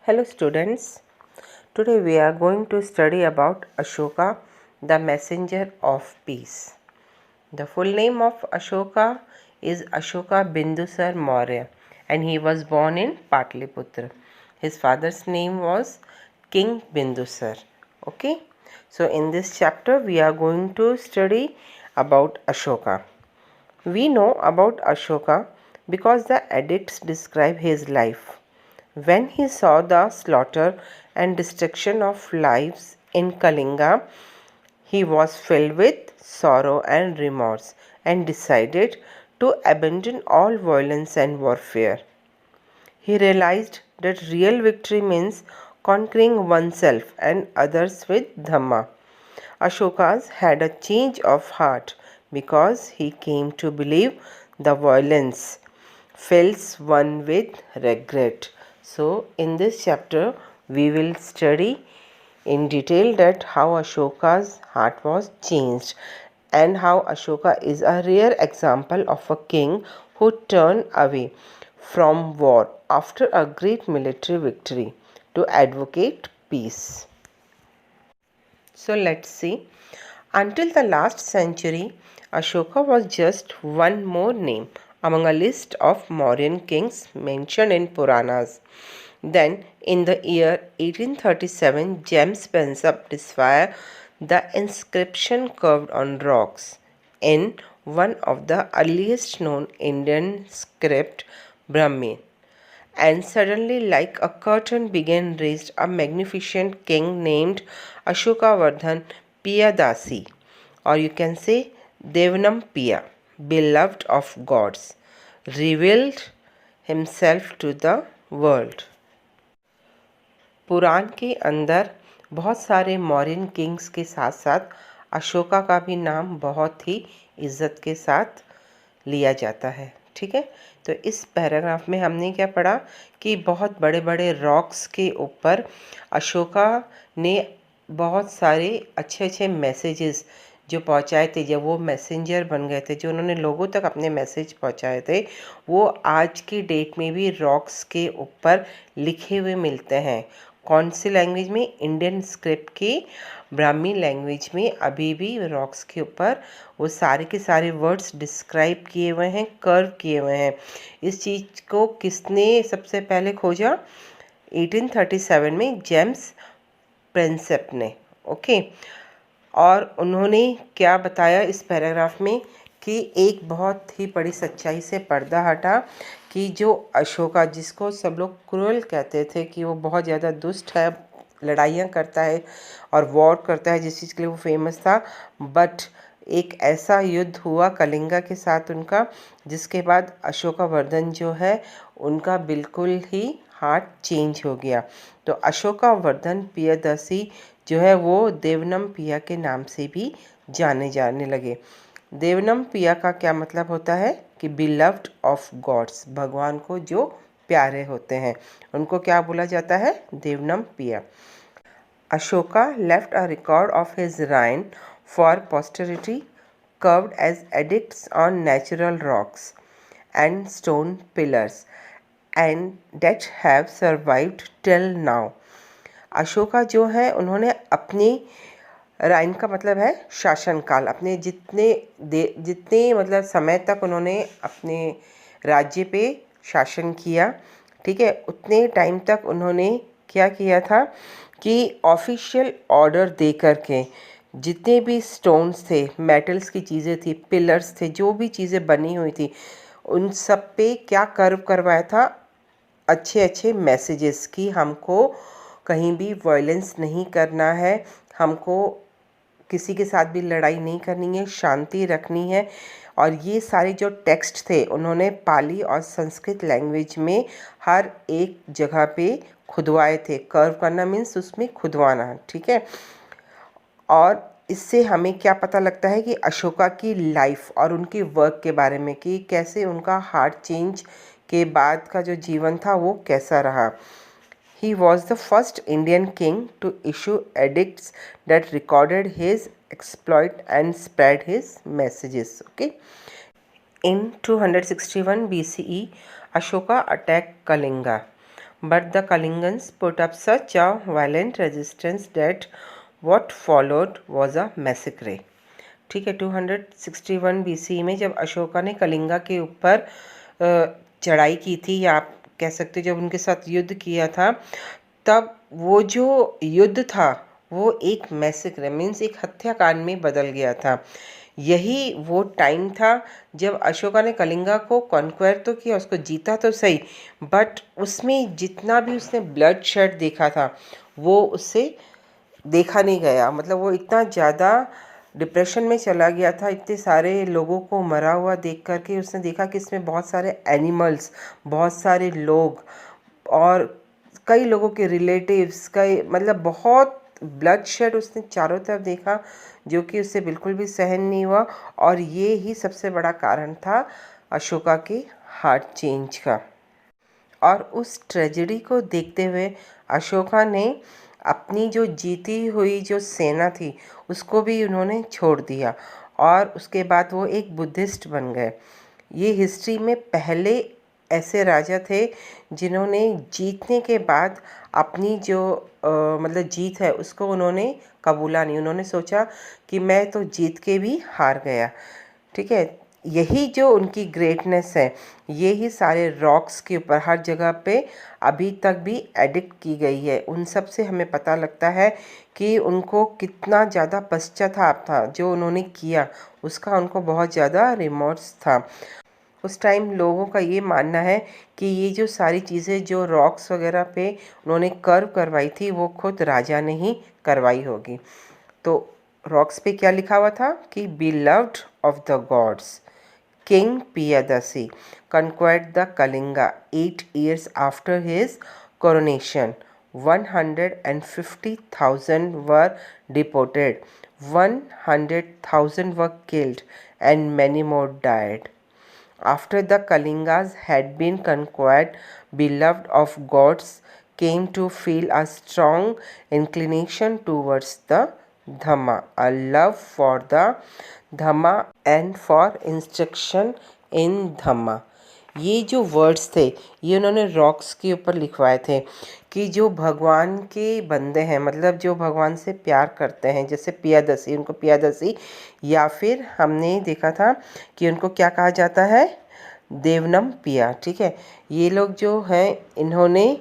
Hello students, today we are going to study about Ashoka, the messenger of peace. The full name of Ashoka is Ashoka Bindusar Maurya and he was born in Patliputra. His father's name was King Bindusar. Okay, so in this chapter we are going to study about Ashoka. We know about Ashoka because the edicts describe his life. When he saw the slaughter and destruction of lives in Kalinga, he was filled with sorrow and remorse and decided to abandon all violence and warfare. He realized that real victory means conquering oneself and others with Dhamma. Ashoka had a change of heart because he came to believe the violence fills one with regret. So, in this chapter, we will study in detail that how Ashoka's heart was changed and how Ashoka is a rare example of a king who turned away from war after a great military victory to advocate peace. So let's see. Until the last century, Ashoka was just one more name among a list of Mauryan kings mentioned in Puranas. Then, in the year 1837, James Spencer discovered the inscription carved on rocks in one of the earliest known Indian script, Brahmi. And suddenly, like a curtain, began raised a magnificent king named Ashokavardhan Piyadasi, or you can say Devanam Piya, beloved of gods, revealed himself to the world. पुराण के अंदर बहुत सारे Mauryan Kings के साथ साथ अशोका का भी नाम बहुत ही इज्जत के साथ लिया जाता है। ठीक है, तो इस पैराग्राफ में हमने क्या पढ़ा कि बहुत बड़े बड़े रॉक्स के ऊपर अशोका ने बहुत सारे अच्छे अच्छे मैसेजेस जो पहुंचाए थे, जब वो मैसेंजर बन गए थे, जो उन्होंने लोगों तक अपने मैसेज पहुंचाए थे, वो आज की डेट में भी रॉक्स के ऊपर लिखे हुए मिलते हैं। कौन सी लैंग्वेज में? इंडियन स्क्रिप्ट की ब्राह्मी लैंग्वेज में अभी भी रॉक्स के ऊपर वो सारे के सारे वर्ड्स डिस्क्राइब किए हुए हैं, कर्व किए हुए हैं। इस चीज़ को किसने सबसे पहले खोजा? 1837 में जेम्स प्रिंसेप ने। ओके, और उन्होंने क्या बताया इस पैराग्राफ में कि एक बहुत ही बड़ी सच्चाई से पर्दा हटा कि जो अशोका, जिसको सब लोग क्रूअल कहते थे कि वो बहुत ज़्यादा दुष्ट है, लड़ाइयाँ करता है और वॉर करता है, जिस चीज़ के लिए वो फेमस था, बट एक ऐसा युद्ध हुआ कलिंगा के साथ उनका, जिसके बाद अशोकावर्धन जो है उनका बिल्कुल ही हार्ट चेंज हो गया। तो अशोकावर्धन पियदसी जो है वो देवनम पिया के नाम से भी जाने जाने लगे। देवनम पिया का क्या मतलब होता है कि बिलव्ड ऑफ गॉड्स, भगवान को जो प्यारे होते हैं उनको क्या बोला जाता है? Devanampiya. Ashoka left a record of his reign for posterity curved as edicts on natural rocks and stone pillars and that have survived till now. Ashoka जो है उन्होंने अपनी राइन का मतलब है शासनकाल, अपने जितने मतलब समय तक उन्होंने अपने राज्य पे शासन किया, ठीक है, उतने टाइम तक उन्होंने क्या किया था कि ऑफिशियल ऑर्डर दे करके जितने भी स्टोन्स थे, मेटल्स की चीज़ें थी, पिलर्स थे, जो भी चीज़ें बनी हुई थी, उन सब पे क्या कर्व करवाया था? अच्छे अच्छे मैसेजेस कि हमको कहीं भी वायलेंस नहीं करना है, हमको किसी के साथ भी लड़ाई नहीं करनी है, शांति रखनी है। और ये सारे जो टेक्स्ट थे उन्होंने पाली और संस्कृत लैंग्वेज में हर एक जगह पे खुदवाए थे। कर्व करना मीन्स उसमें खुदवाना, ठीक है। और इससे हमें क्या पता लगता है कि अशोका की लाइफ और उनके वर्क के बारे में कि कैसे उनका हार्ट चेंज के बाद का जो जीवन था वो कैसा रहा। He was the first Indian king to issue edicts that recorded his exploit and spread his messages. Okay. In 261 BCE, Ashoka attacked Kalinga. but the Kalingans put up such a violent resistance that what followed was a massacre। ठीक है, 261 BC में जब अशोका ने कलिंगा के ऊपर चढ़ाई की थी, या आप कह सकते हो जब उनके साथ युद्ध किया था, तब वो जो युद्ध था वो एक मैसेक्रे मीन्स एक हत्याकांड में बदल गया था। यही वो टाइम था जब अशोका ने कलिंगा को कॉन्क्वायर तो किया, उसको जीता तो सही, बट उसमें जितना भी उसने ब्लड शेड देखा था वो उससे देखा नहीं गया। मतलब वो इतना ज़्यादा डिप्रेशन में चला गया था, इतने सारे लोगों को मरा हुआ देख करके उसने देखा कि इसमें बहुत सारे एनिमल्स, बहुत सारे लोग और कई लोगों के रिलेटिव्स, कई मतलब बहुत ब्लड शेड उसने चारों तरफ देखा, जो कि उससे बिल्कुल भी सहन नहीं हुआ। और ये ही सबसे बड़ा कारण था अशोका के हार्ट चेंज का। और उस ट्रेजेडी को देखते हुए अशोका ने अपनी जो जीती हुई जो सेना थी उसको भी उन्होंने छोड़ दिया, और उसके बाद वो एक बुद्धिस्ट बन गए। ये हिस्ट्री में पहले ऐसे राजा थे जिन्होंने जीतने के बाद अपनी जो मतलब जीत है उसको उन्होंने कबूला नहीं। उन्होंने सोचा कि मैं तो जीत के भी हार गया। ठीक है, यही जो उनकी ग्रेटनेस है, ये ही सारे रॉक्स के ऊपर हर जगह पे अभी तक भी एडिट की गई है। उन सब से हमें पता लगता है कि उनको कितना ज़्यादा पश्चाताप था, जो उन्होंने किया उसका उनको बहुत ज़्यादा रिमोर्स था। उस टाइम लोगों का ये मानना है कि ये जो सारी चीज़ें जो रॉक्स वगैरह पे उन्होंने कर्व करवाई थी वो खुद राजा ने ही करवाई होगी। तो रॉक्स पे क्या लिखा हुआ था कि beloved of the gods, king Piyadasi conquered the Kalinga 8 years after his coronation. 150,000 were deported, 100,000 were killed, and many more died. After the Kalingas had been conquered, beloved of gods came to feel a strong inclination towards the Dhamma, a love for the Dhamma and for instruction in Dhamma। ये जो words थे ये उन्होंने rocks के ऊपर लिखवाए थे कि जो भगवान के बंदे हैं, मतलब जो भगवान से प्यार करते हैं, जैसे पियादसी, उनको पियादसी, या फिर हमने देखा था कि उनको क्या कहा जाता है, देवनम पिया। ठीक है, ये लोग जो हैं इन्होंने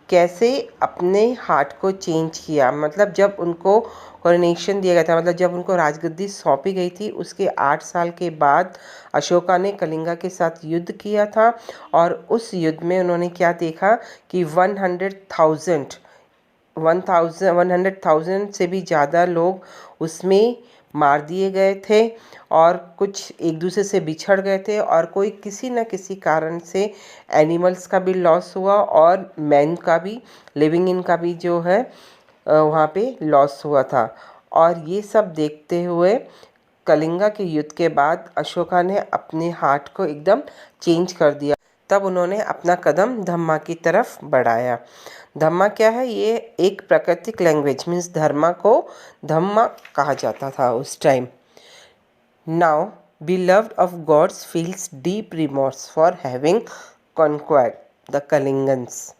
कैसे अपने हार्ट को चेंज किया। मतलब जब उनको कोरोनेशन दिया गया था, मतलब जब उनको राजगद्दी सौंपी गई थी, उसके 8 साल के बाद अशोका ने कलिंगा के साथ युद्ध किया था। और उस युद्ध में उन्होंने क्या देखा कि 100,000 से भी ज़्यादा लोग उसमें मार दिए गए थे, और कुछ एक दूसरे से बिछड़ गए थे, और कोई किसी न किसी कारण से एनिमल्स का भी लॉस हुआ और मैन का भी, लिविंग इन का भी जो है वहाँ पे लॉस हुआ था। और ये सब देखते हुए कलिंगा के युद्ध के बाद अशोका ने अपने हार्ट को एकदम चेंज कर दिया। तब उन्होंने अपना कदम धम्मा की तरफ बढ़ाया। धम्मा क्या है? ये एक प्राकृतिक लैंग्वेज मीन्स धर्मा को धम्मा कहा जाता था उस time. Now beloved of gods feels deep remorse for having conquered the Kalingans।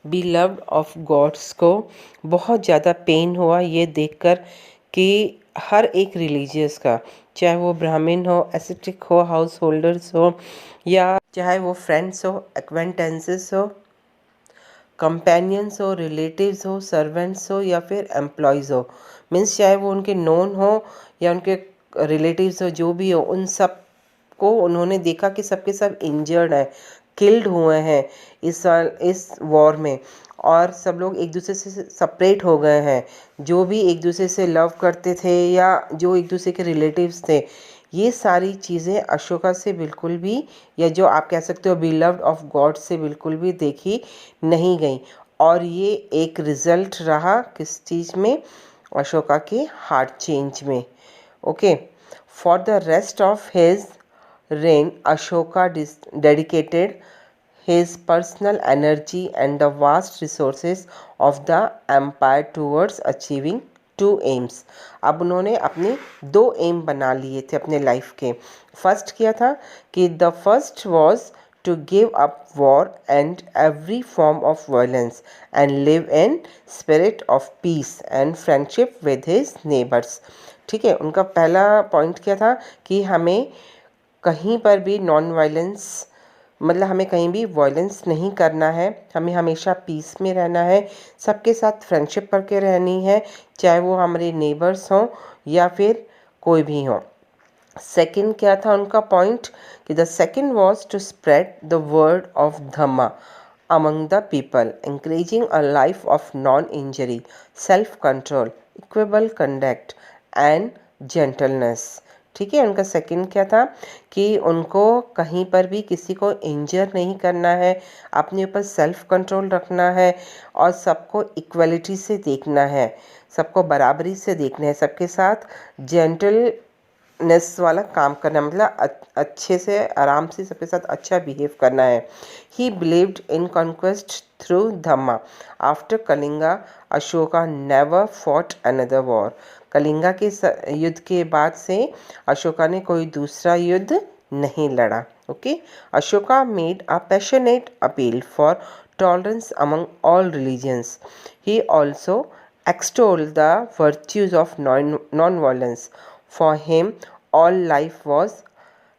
beloved of gods को बहुत ज़्यादा पेन हुआ ये देखकर कि हर एक रिलीजियस का, चाहे वो ब्राह्मण हो, एसेटिक हो, हाउस होल्डर्स हो, या चाहे वो फ्रेंड्स हो, एक्वेंटेंसेस हो, कंपेनियंस हो, रिलेटिव्स हो, सर्वेंट्स हो, या फिर एम्प्लॉयज़ हो, मीन्स चाहे वो उनके नोन हो या उनके रिलेटिव्स हो, जो भी हो, उन सब को उन्होंने देखा कि सबके सब इंजर्ड हैं, किल्ड हुए हैं इस वॉर में, और सब लोग एक दूसरे से सेपरेट हो गए हैं। जो भी एक दूसरे से लव करते थे या जो एक दूसरे के रिलेटिव्स थे, ये सारी चीज़ें अशोका से बिल्कुल भी, या जो आप कह सकते हो बिलव्ड ऑफ गॉड से बिल्कुल भी देखी नहीं गई। और ये एक रिज़ल्ट रहा किस चीज़ में? अशोका के हार्ट चेंज में। Okay, for the rest of his reign, Ashoka dedicated his personal energy and the vast resources of the empire towards achieving two aims। अब उन्होंने अपने 2 एम बना लिए थे अपने लाइफ के। फर्स्ट किया था कि the first was to give up war and every form of violence and live in spirit of peace and friendship with his neighbors। ठीक है, उनका पहला पॉइंट क्या था कि हमें कहीं पर भी नॉन वायलेंस, मतलब हमें कहीं भी वायलेंस नहीं करना है, हमें हमेशा पीस में रहना है, सबके साथ फ्रेंडशिप करके रहनी है, चाहे वो हमारे नेबर्स हों या फिर कोई भी हो। सेकंड क्या था उनका पॉइंट कि the second was to spread the word of dhamma among the people, encouraging a life of non-injury, self-control, equable conduct and gentleness। ठीक है, उनका सेकंड क्या था कि उनको कहीं पर भी किसी को इंजर नहीं करना है, अपने ऊपर सेल्फ कंट्रोल रखना है और सबको इक्वलिटी से देखना है, सबको बराबरी से देखना है, सबके साथ जेंटलनेस वाला काम करना, मतलब अच्छे से आराम से सबके साथ अच्छा बिहेव करना है। ही believed in conquest through Dhamma. After Kalinga Ashoka never fought another war. Kalinga के युद्ध के बाद से अशोका ने कोई दूसरा युद्ध नहीं लड़ा। Okay, Ashoka made a passionate appeal for tolerance among all religions. He also extolled the virtues of non-violence. For him, all life was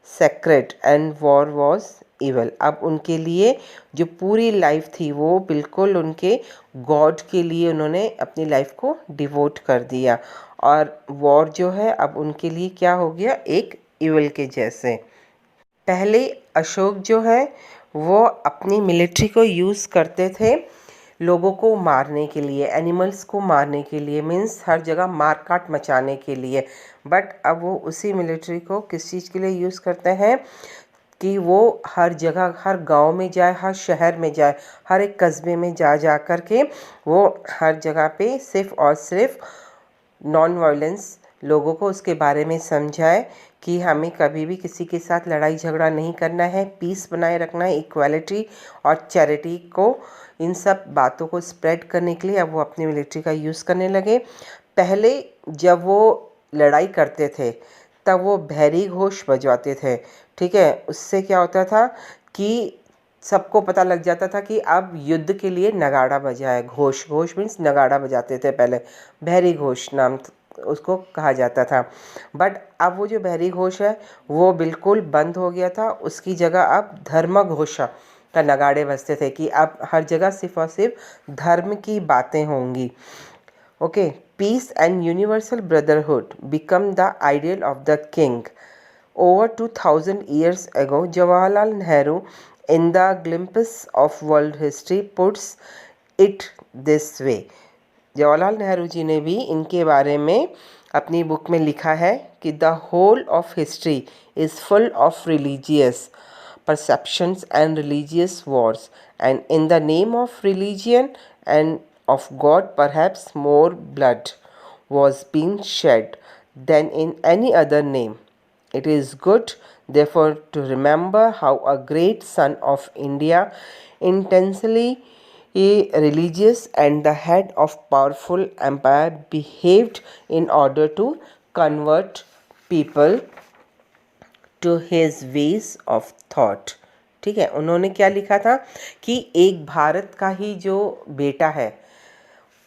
sacred and war was evil। अब उनके लिए जो पूरी लाइफ थी वो बिल्कुल उनके गॉड के लिए उन्होंने अपनी लाइफ को डिवोट कर दिया, और वॉर जो है अब उनके लिए क्या हो गया, एक इविल के जैसे। पहले अशोक जो है वो अपनी मिलिट्री को यूज़ करते थे लोगों को मारने के लिए, एनिमल्स को मारने के लिए, मीन्स हर जगह मार काट मचाने के लिए। बट अब वो उसी मिलिट्री को किस चीज़ के लिए यूज़ करते हैं कि वो हर जगह, हर गांव में जाए, हर शहर में जाए, हर एक कस्बे में जा कर के वो हर जगह पे सिर्फ और सिर्फ नॉन वायलेंस लोगों को उसके बारे में समझाए कि हमें कभी भी किसी के साथ लड़ाई झगड़ा नहीं करना है, पीस बनाए रखना है, इक्वालिटी और चैरिटी को, इन सब बातों को स्प्रेड करने के लिए अब वो अपनी मिलिट्री का यूज़ करने लगे। पहले जब वो लड़ाई करते थे तब वो भैरी घोष बजवाते थे। ठीक है, उससे क्या होता था कि सबको पता लग जाता था कि अब युद्ध के लिए नगाड़ा बजा है। घोष, घोष मीन्स नगाड़ा बजाते थे पहले, भैरी घोष नाम उसको कहा जाता था। बट अब वो जो भैरी घोष है वो बिल्कुल बंद हो गया था, उसकी जगह अब धर्म घोषा का नगाड़े बजते थे कि अब हर जगह सिर्फ और सिर्फ धर्म की बातें होंगी। Okay, peace and universal brotherhood become the ideal of the king. Over 2000 years ago, Jawaharlal Nehru, in the glimpse of world history, puts it this way। Jawaharlal Nehru ji ने भी इनके बारे में अपनी बुक में लिखा है कि the whole of history is full of religious perceptions and religious wars, and in the name of religion and of God perhaps more blood was being shed than in any other name। It is good, therefore, to remember how a great son of India, intensely religious and the head of powerful empire, behaved in order to convert people to his ways of thought। ठीक है, उन्होंने क्या लिखा था कि एक भारत का ही जो बेटा है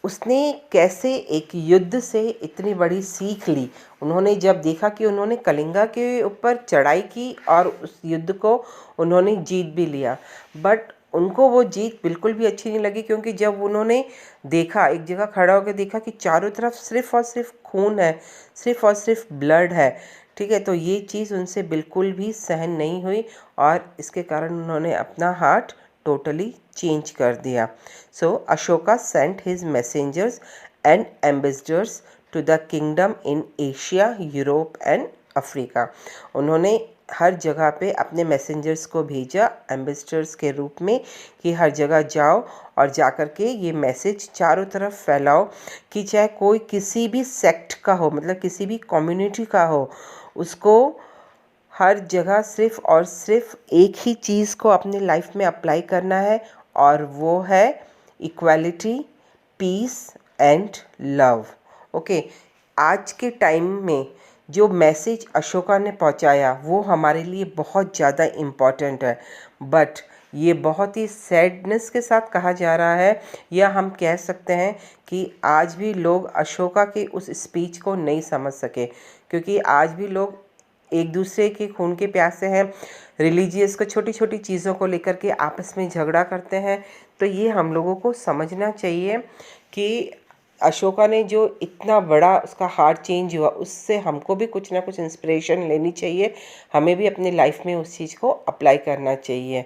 उसने कैसे एक युद्ध से इतनी बड़ी सीख ली। उन्होंने जब देखा कि उन्होंने कलिंगा के ऊपर चढ़ाई की और उस युद्ध को उन्होंने जीत भी लिया, बट उनको वो जीत बिल्कुल भी अच्छी नहीं लगी, क्योंकि जब उन्होंने देखा, एक जगह खड़ा होकर देखा कि चारों तरफ सिर्फ और सिर्फ खून है, सिर्फ और सिर्फ ब्लड है। ठीक है, तो ये चीज़ उनसे बिल्कुल भी सहन नहीं हुई और इसके कारण उन्होंने अपना हार्ट टोटली चेंज कर दिया। So Ashoka sent his messengers and ambassadors to the kingdom in Asia, Europe and Africa. उन्होंने हर जगह पे अपने मैसेंजर्स को भेजा एम्बेसडर्स के रूप में कि हर जगह जाओ और जा कर के ये मैसेज चारों तरफ फैलाओ कि चाहे कोई किसी भी सेक्ट का हो, मतलब किसी भी कम्युनिटी का हो, उसको हर जगह सिर्फ और सिर्फ एक ही चीज़ को अपनी लाइफ में अप्लाई करना है, और वो है equality, peace and love. Okay, आज के टाइम में जो मैसेज अशोका ने पहुंचाया वो हमारे लिए बहुत ज़्यादा इम्पॉर्टेंट है। बट ये बहुत ही सैडनेस के साथ कहा जा रहा है, या हम कह सकते हैं कि आज भी लोग अशोका की उस स्पीच को नहीं समझ सके, क्योंकि आज भी लोग एक दूसरे के खून के प्यासे हैं, रिलीजियस को छोटी छोटी चीज़ों को लेकर के आपस में झगड़ा करते हैं। तो ये हम लोगों को समझना चाहिए कि अशोका ने जो इतना बड़ा उसका हार्ट चेंज हुआ, उससे हमको भी कुछ ना कुछ इंस्पिरेशन लेनी चाहिए, हमें भी अपनी लाइफ में उस चीज़ को अप्लाई करना चाहिए।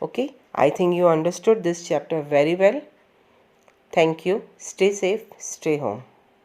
Okay, I think you understood this chapter very well. Thank you. Stay safe, stay home.